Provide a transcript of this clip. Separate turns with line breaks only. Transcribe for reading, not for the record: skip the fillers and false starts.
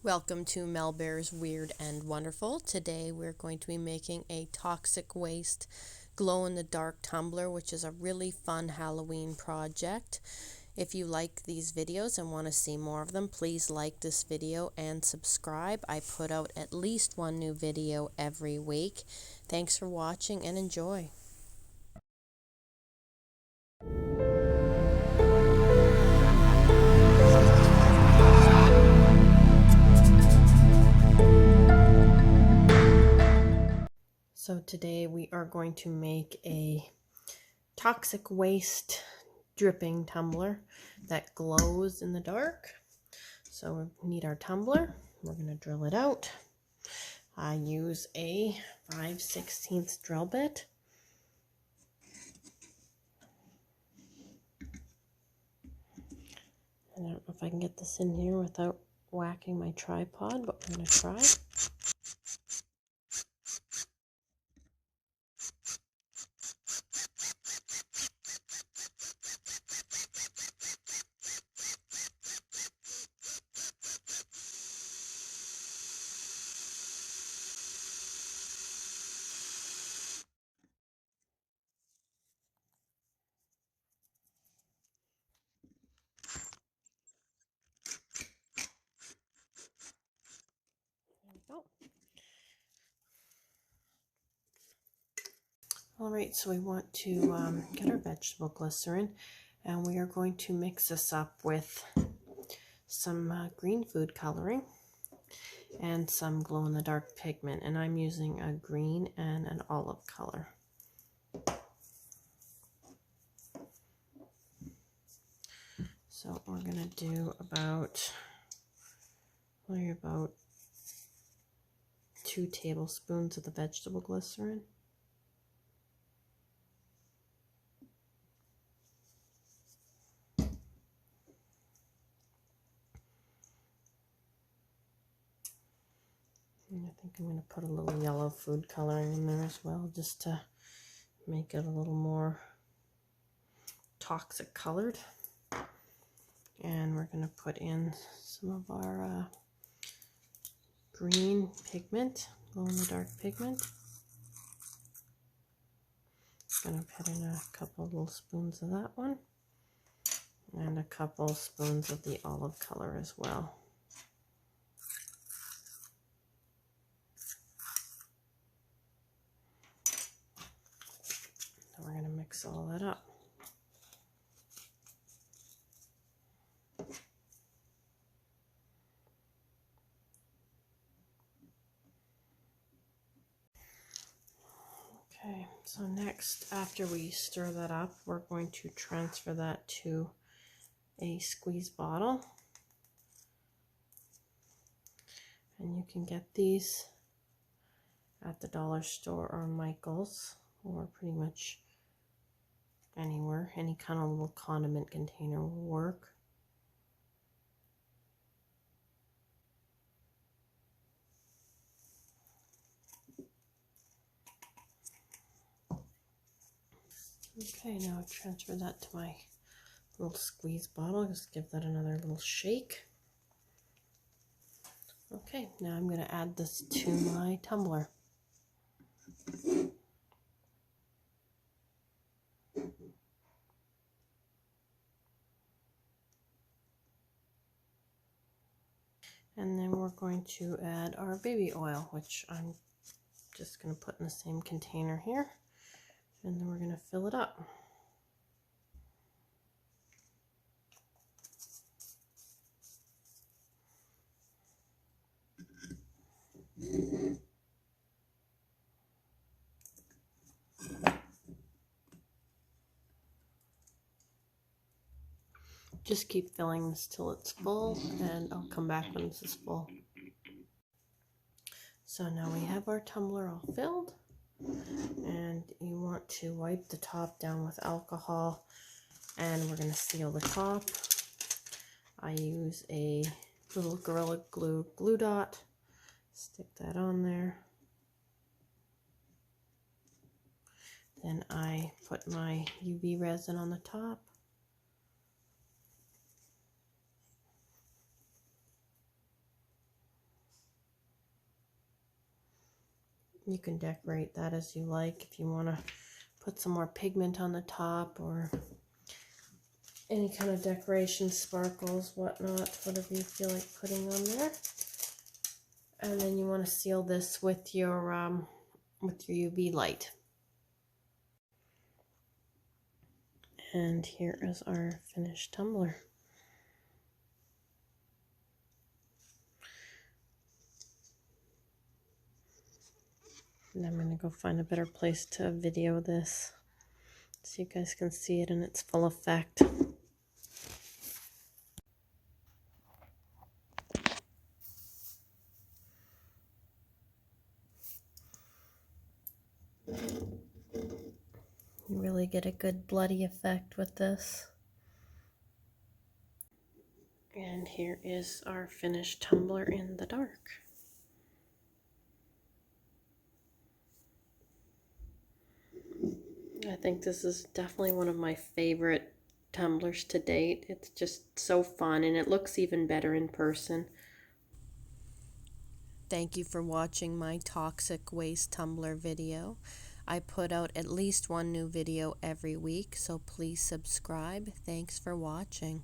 Welcome to Mel Bear's Weird and Wonderful. Today we're going to be making a toxic waste glow-in-the-dark tumbler, which is a really fun Halloween project. If you like these videos and want to see more of them, please like this video and subscribe. I put out at least one new video every week. Thanks for watching and enjoy. So today we are going to make a toxic waste dripping tumbler that glows in the dark. So we need our tumbler. We're going to drill it out. I use a 5/16 drill bit. I don't know if I can get this in here without whacking my tripod, but we're going to try. There we go. All right, so we want to get our vegetable glycerin, and we are going to mix this up with some green food coloring and some glow-in-the-dark pigment, and I'm using a green and an olive color. So we're going to do about 2 tablespoons of the vegetable glycerin. And I think I'm going to put a little yellow food coloring in there as well, just to make it a little more toxic colored. And we're going to put in some of our green pigment, glow-in-the-dark pigment. I'm going to put in a couple little spoons of that one, and a couple spoons of the olive color as well. So we're going to mix all that up. Okay, so next, after we stir that up, we're going to transfer that to a squeeze bottle. And you can get these at the dollar store or Michael's, or pretty much anywhere. Any kind of little condiment container will work. Okay, now transfer that to my little squeeze bottle. Just give that another little shake. Okay, now I'm going to add this to my tumbler. And then we're going to add our baby oil, which I'm just going to put in the same container here. And then we're going to fill it up. Just keep filling this till it's full, and I'll come back when this is full. So now we have our tumbler all filled, and you want to wipe the top down with alcohol, and we're going to seal the top. I use a little Gorilla Glue glue dot. Stick that on there. Then I put my UV resin on the top. You can decorate that as you like if you want to put some more pigment on the top or any kind of decoration, sparkles, whatnot, whatever you feel like putting on there. And then you want to seal this with your UV light. And here is our finished tumbler. And I'm going to go find a better place to video this so you guys can see it in its full effect. You really get a good bloody effect with this. And here is our finished tumbler in the dark. I think this is definitely one of my favorite tumblers to date. It's just so fun, and it looks even better in person. Thank you for watching my toxic waste tumbler video. I put out at least one new video every week, so please subscribe. Thanks for watching.